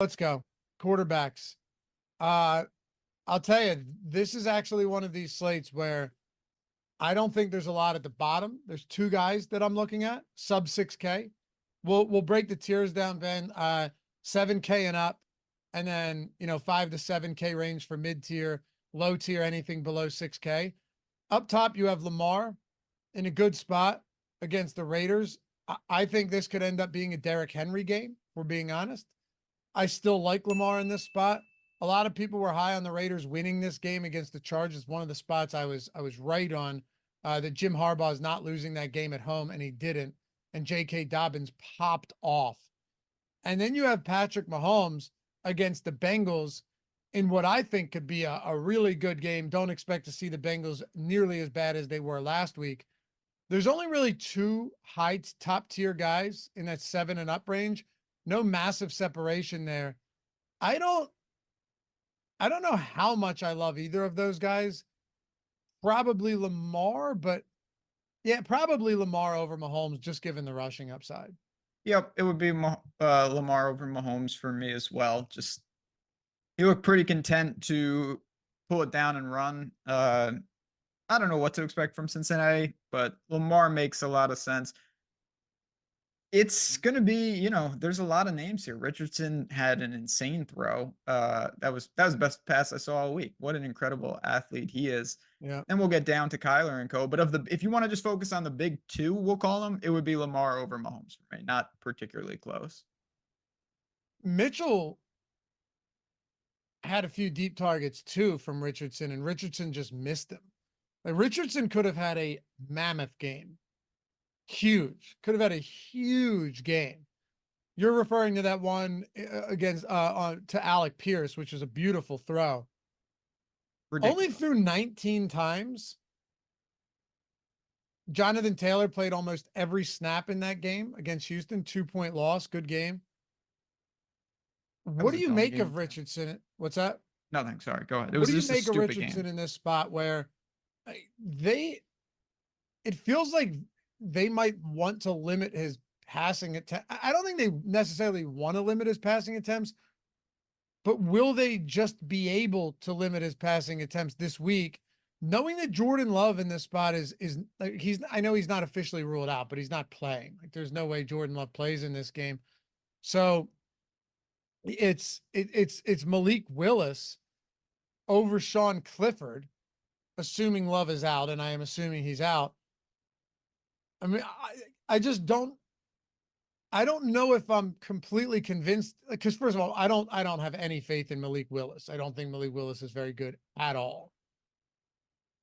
Let's go. Quarterbacks. I'll tell you, this is actually one of these slates where I don't think there's a lot at the bottom. There's two guys that I'm looking at, sub 6K. We'll break the tiers down, Ben. 7K and up, and then 5 to 7K range for mid tier, low tier, anything below 6K. Up top, you have Lamar in a good spot against the Raiders. I think this could end up being a Derrick Henry game, if we're being honest. I still like Lamar in this spot. A lot of people were high on the Raiders winning this game against the Chargers. One of the spots I was right on, that Jim Harbaugh is not losing that game at home, and he didn't. And J.K. Dobbins popped off. And then you have Patrick Mahomes against the Bengals in what I think could be a really good game. Don't expect to see the Bengals nearly as bad as they were last week. There's only really two top tier guys in that 7 and up range. No massive separation there. I don't know how much I love either of those guys. Probably Lamar, but yeah, probably Lamar over Mahomes, just given the rushing upside. Yep, it would be Lamar over Mahomes for me as well. Just he looked pretty content to pull it down and run. I don't know what to expect from Cincinnati, but Lamar makes a lot of sense. It's going to be, there's a lot of names here. Richardson had an insane throw. That was the best pass I saw all week. What an incredible athlete he is. Yeah. Then we'll get down to Kyler and co. But if you want to just focus on the big two, we'll call them, it would be Lamar over Mahomes for me. Not particularly close. Mitchell had a few deep targets too from Richardson, and Richardson just missed them. Like Richardson could have had a mammoth game. Huge. Could have had a huge game. You're referring to that one against to Alec Pierce, which is a beautiful throw. Ridiculous. Only threw 19 times. Jonathan Taylor played almost every snap in that game against Houston. 2-point loss. Good game. What do you make of Richardson? What's that? Nothing. Sorry. Go ahead. What do you make of Richardson in this spot where it feels like they might want to limit his passing attempt? I don't think they necessarily want to limit his passing attempts, but will they just be able to limit his passing attempts this week, knowing that Jordan Love in this spot is like I know he's not officially ruled out, but he's not playing. Like there's no way Jordan Love plays in this game. So it's Malik Willis over Sean Clifford, assuming Love is out, and I am assuming he's out. I mean, I just don't know if I'm completely convinced, because first of all, I don't have any faith in Malik Willis. I don't think Malik Willis is very good at all.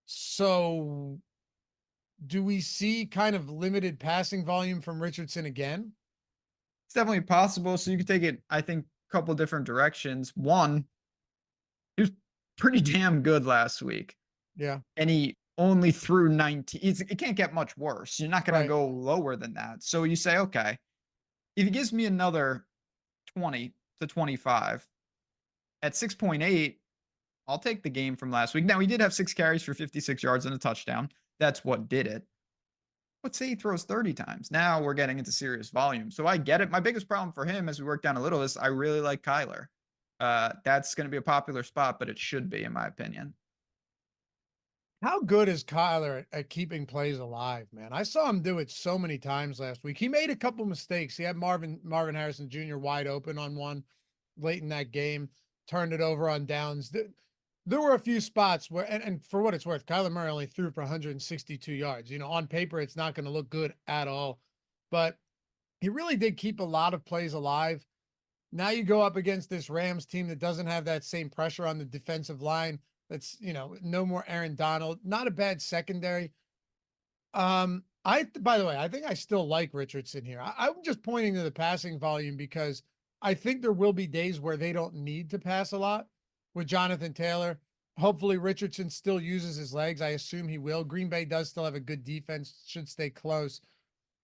So do we see kind of limited passing volume from Richardson again? It's definitely possible. So you could take it, I think, a couple different directions. One, he was pretty damn good last week. Yeah. And he only threw 19. It can't get much worse. You're not going to go lower than that. So you say, okay, if he gives me another 20 to 25 at 6.8, I'll take the game from last week. Now, he did have 6 carries for 56 yards and a touchdown. That's what did it. Let's say he throws 30 times. Now we're getting into serious volume. So I get it. My biggest problem for him as we work down a little is I really like Kyler. That's going to be a popular spot, but it should be, in my opinion. How good is Kyler at keeping plays alive, man? I saw him do it so many times last week. He made a couple mistakes. He had Marvin Harrison Jr. wide open on one late in that game, turned it over on downs. There were a few spots where, and for what it's worth, Kyler Murray only threw for 162 yards. On paper, it's not going to look good at all, but he really did keep a lot of plays alive. Now you go up against this Rams team that doesn't have that same pressure on the defensive line. That's, no more Aaron Donald, not a bad secondary. By the way, I think I still like Richardson here. I'm just pointing to the passing volume because I think there will be days where they don't need to pass a lot with Jonathan Taylor. Hopefully Richardson still uses his legs. I assume he will. Green Bay does still have a good defense, should stay close.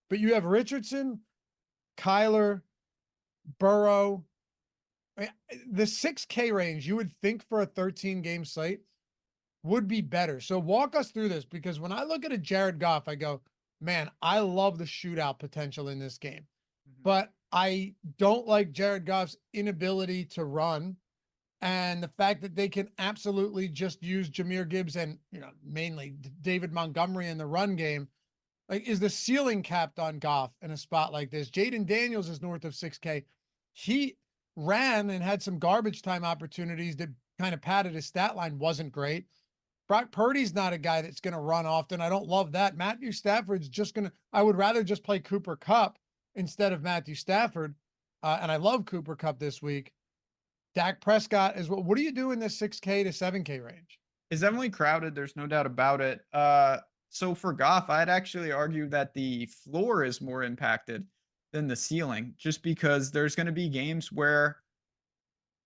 But you have Richardson, Kyler, Burrow. The 6K range, you would think for a 13-game slate would be better. So walk us through this, because when I look at a Jared Goff, I go, man, I love the shootout potential in this game. But I don't like Jared Goff's inability to run, and the fact that they can absolutely just use Jahmyr Gibbs and, mainly David Montgomery in the run game. Like, is the ceiling capped on Goff in a spot like this? Jaden Daniels is north of 6K. He ran and had some garbage time opportunities that kind of padded his stat line. Wasn't great. Brock Purdy's not a guy that's going to run often. I don't love that. Matthew Stafford's just going to, I would rather just play Cooper Kupp instead of Matthew Stafford. And I love Cooper Kupp this week. Dak Prescott is what do you do in this 6K to 7K range? It's definitely crowded. There's no doubt about it. So for Goff, I'd actually argue that the floor is more impacted than the ceiling, just because there's going to be games where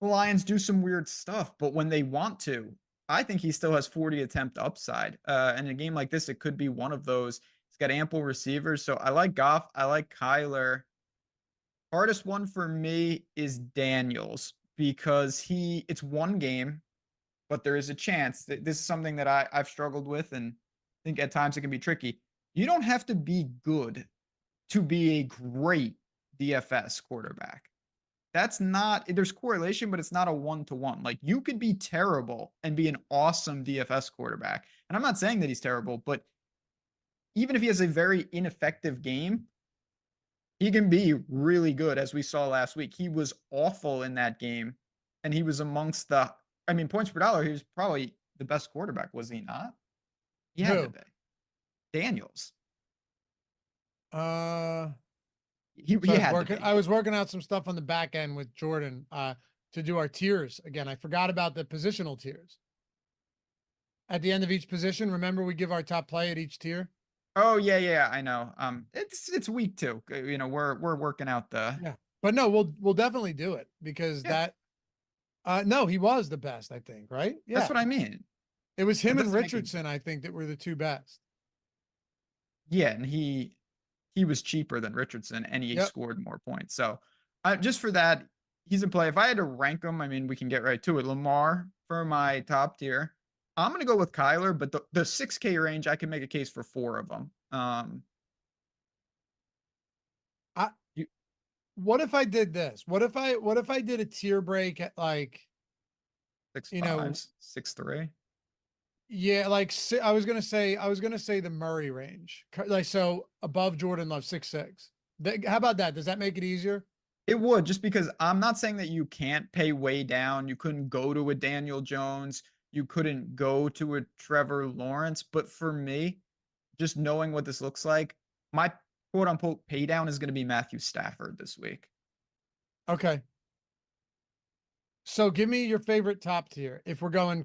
the Lions do some weird stuff, but when they want to, I think he still has 40 attempt upside. And in a game like this, it could be one of those. He's got ample receivers. So I like Goff. I like Kyler. Hardest one for me is Daniels, because it's one game, but there is a chance that this is something that I've struggled with, and I think at times it can be tricky. You don't have to be good to be a great DFS quarterback. That's not, there's correlation, but it's not a 1-to-1. Like, you could be terrible and be an awesome DFS quarterback. And I'm not saying that he's terrible, but even if he has a very ineffective game, he can be really good, as we saw last week. He was awful in that game, and he was amongst the, points per dollar, he was probably the best quarterback, was he not? He had to be. Daniels. I was working out some stuff on the back end with Jordan to do our tiers. Again, I forgot about the positional tiers. At the end of each position, remember we give our top play at each tier? Oh yeah, I know. It's week 2. We're working out the. Yeah, but no, we'll definitely do it, because no, he was the best, I think, right? Yeah, that's what I mean. It was him and Richardson, I think, that were the two best. Yeah, and he was cheaper than Richardson, and he scored more points. So, just for that, he's in play. If I had to rank them, we can get right to it. Lamar for my top tier. I'm going to go with Kyler, but the 6K range, I can make a case for 4 of them. What if I did this? What if I did a tier break at like 6.5, 6.3? Yeah, like I was gonna say the Murray range, like, so above Jordan Love 6'6". How about that? Does that make it easier? It would, just because I'm not saying that you can't pay way down. You couldn't go to a Daniel Jones. You couldn't go to a Trevor Lawrence. But for me, just knowing what this looks like, my quote unquote pay down is going to be Matthew Stafford this week. Okay. So give me your favorite top tier. If we're going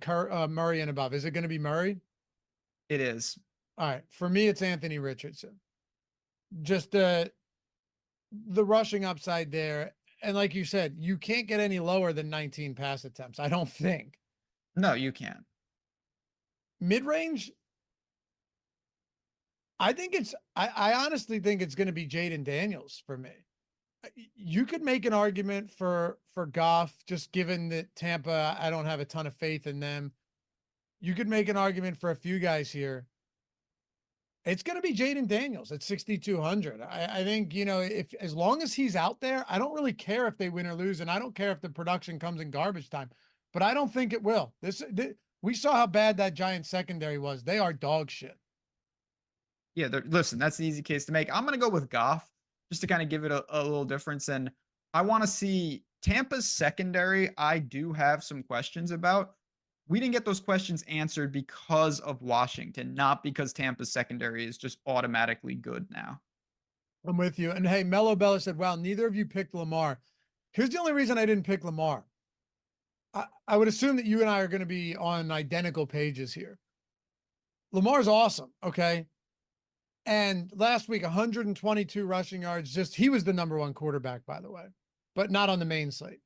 Murray and above, is it going to be Murray? It is. All right. For me, it's Anthony Richardson. Just the rushing upside there. And like you said, you can't get any lower than 19 pass attempts, I don't think. No, you can't. Mid-range, I honestly think it's going to be Jaden Daniels for me. You could make an argument for Goff, just given that Tampa, I don't have a ton of faith in them. You could make an argument for a few guys here. It's going to be Jaden Daniels at 6,200. I think, if as long as he's out there, I don't really care if they win or lose, and I don't care if the production comes in garbage time, but I don't think it will. We saw how bad that Giants secondary was. They are dog shit. Yeah, listen, that's the easy case to make. I'm going to go with Goff, just to kind of give it a little difference. And I want to see Tampa's secondary. I do have some questions about. We didn't get those questions answered because of Washington, not because Tampa's secondary is just automatically good now. I'm with you. And hey, Mello Bella said, wow, neither of you picked Lamar. Here's the only reason I didn't pick Lamar. I would assume that you and I are going to be on identical pages here. Lamar's awesome. Okay. And last week, 122 rushing yards. He was the number 1 quarterback, by the way, but not on the main slate.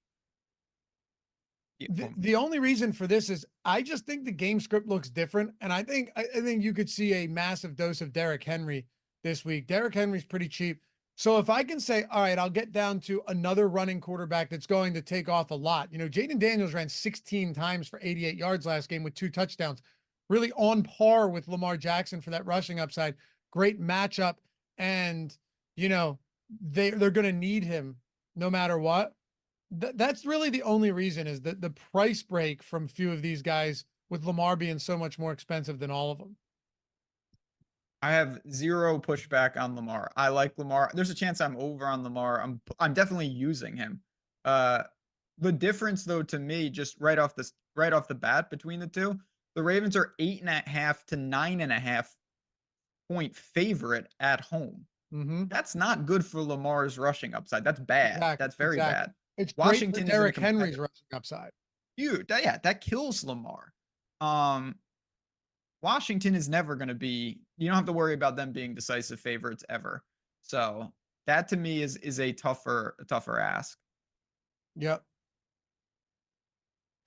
The only reason for this is I just think the game script looks different. And I think you could see a massive dose of Derrick Henry this week. Derrick Henry's pretty cheap. So if I can say, all right, I'll get down to another running quarterback that's going to take off a lot. Jaden Daniels ran 16 times for 88 yards last game with 2 touchdowns, really on par with Lamar Jackson for that rushing upside. Great matchup. And, they're going to need him no matter what. That's really the only reason, is that the price break from few of these guys, with Lamar being so much more expensive than all of them. I have zero pushback on Lamar. I like Lamar. There's a chance I'm over on Lamar. I'm definitely using him. Uh, the difference though to me, just right off the bat between the two, the Ravens are 8.5 to 9.5 point favorite at home. Mm-hmm. That's not good for Lamar's rushing upside. That's bad. Exactly. That's very Exactly. bad. It's great for Washington isn't a Derrick Henry's competitor. rushing upside. Dude, that kills Lamar. Um, Washington is never going to be. You don't have to worry about them being decisive favorites ever. So that to me is a tougher ask. Yep.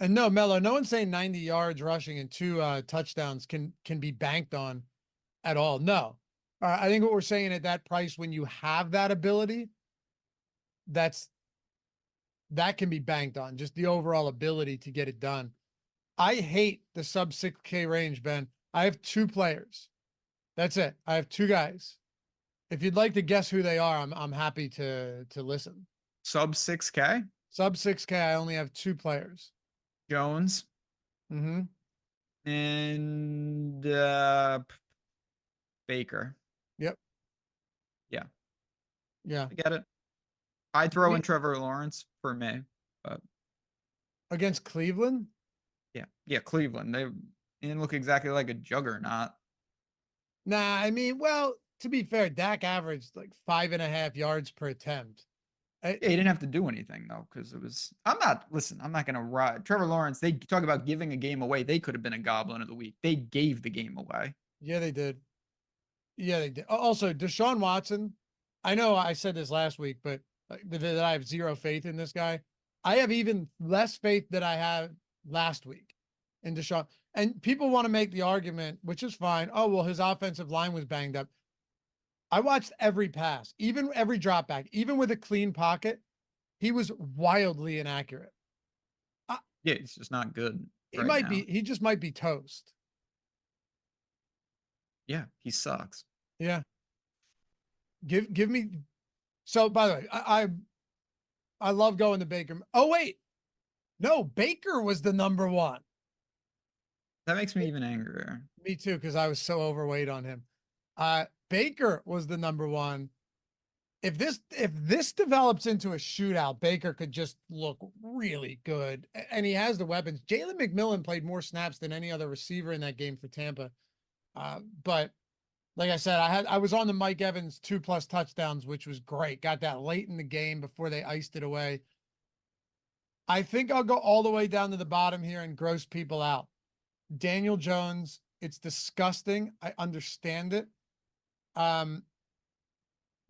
And no, Mello, no one's saying 90 yards rushing and 2 touchdowns can be banked on at all. No. I think what we're saying at that price, when you have that ability, that can be banked on, just the overall ability to get it done. I hate the sub 6K range, Ben. I have 2 players. That's it. I have 2 guys. If you'd like to guess who they are, I'm happy to listen. Sub 6K? Sub 6K, I only have 2 players. Jones. Mm-hmm. And Baker. Yep. Yeah. Yeah. I get it. I throw in Trevor Lawrence for me, but against Cleveland. yeah, Cleveland. They didn't look exactly like a juggernaut. Nah, I mean, well, to be fair, Dak averaged like 5.5 yards per attempt. Yeah, he didn't have to do anything though, because it was. I'm not gonna ride Trevor Lawrence. They talk about giving a game away. They could have been a goblin of the week. They gave the game away. Yeah, they did. Yeah, they did. Also, Deshaun Watson. I know I said this last week, but that I have zero faith in this guy. I have even less faith that I had last week in Deshaun. And people want to make the argument, which is fine. Oh, well, his offensive line was banged up. I watched every pass, even every drop back, even with a clean pocket. He was wildly inaccurate. Yeah, he's just not good He just might be toast. Yeah, he sucks. Yeah. Give me. So by the way, I love going to Baker. Oh wait, no, Baker was the number 1. That makes me even angrier. Me too, because I was so overweight on him. Baker was the number 1. If this develops into a shootout, Baker could just look really good, and he has the weapons. Jalen McMillan played more snaps than any other receiver in that game for Tampa. But like I said, I was on the Mike Evans 2+ touchdowns, which was great. Got that late in the game before they iced it away. I think I'll go all the way down to the bottom here and gross people out. Daniel Jones, it's disgusting. I understand it.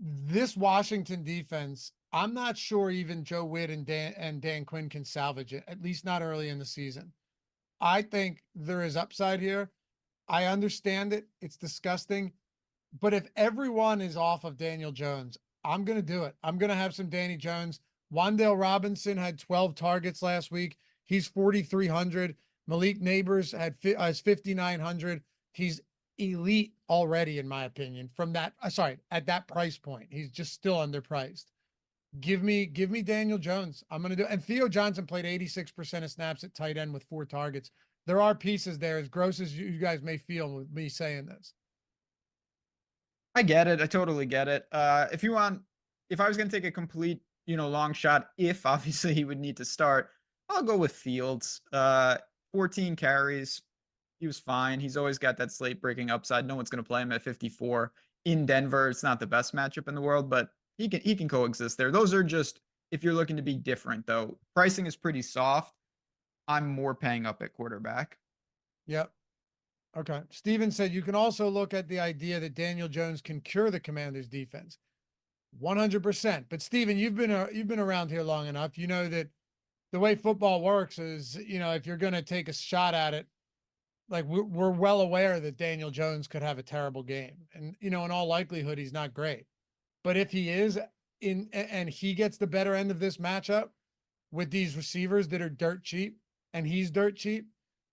This Washington defense, I'm not sure even Joe Witt and Dan Quinn can salvage it, at least not early in the season. I think there is upside here. I understand it. It's disgusting. But if everyone is off of Daniel Jones, I'm going to do it. I'm going to have some Danny Jones. Wan'Dale Robinson had 12 targets last week. He's 4,300. Malik Neighbors has 5,900. He's elite already, in my opinion, from that. At that price point, he's just still underpriced. Give me Daniel Jones. I'm going to do it. And Theo Johnson played 86% of snaps at tight end with 4 targets. There are pieces there, as gross as you guys may feel with me saying this. I get it. I totally get it. If I was going to take a complete, long shot, if obviously he would need to start, I'll go with Fields. 14 carries. He was fine. He's always got that slate breaking upside. No one's going to play him at 54 in Denver. It's not the best matchup in the world, but he can coexist there. Those are just, if you're looking to be different though. Pricing is pretty soft. I'm more paying up at quarterback. Yep. Okay. Steven said you can also look at the idea that Daniel Jones can cure the Commanders defense. 100%. But Steven, you've been around here long enough. You know that the way football works is, if you're going to take a shot at it, like we're well aware that Daniel Jones could have a terrible game. And, in all likelihood, he's not great. But if he is and he gets the better end of this matchup with these receivers that are dirt cheap and he's dirt cheap,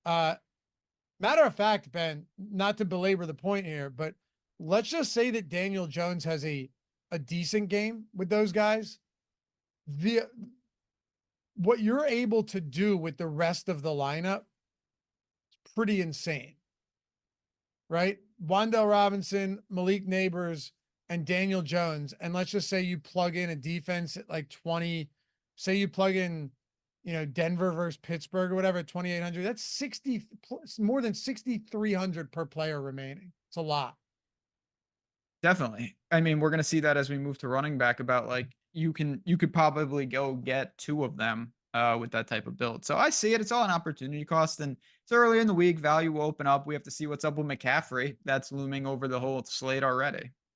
matter of fact, Ben, not to belabor the point here, but let's just say that Daniel Jones has a a decent game with those guys, what you're able to do with the rest of the lineup is pretty insane, right? Wan'Dale Robinson, Malik Neighbors, and Daniel Jones. And let's just say you plug in a defense at like 20, say you plug in, Denver versus Pittsburgh or whatever at 2,800. That's 60 plus, more than 6,300 per player remaining. It's a lot. Definitely. I mean, we're going to see that as we move to running back about like you could probably go get 2 of them with that type of build. So I see it. It's all an opportunity cost, and it's early in the week. Value will open up. We have to see what's up with McCaffrey. That's looming over the whole slate already.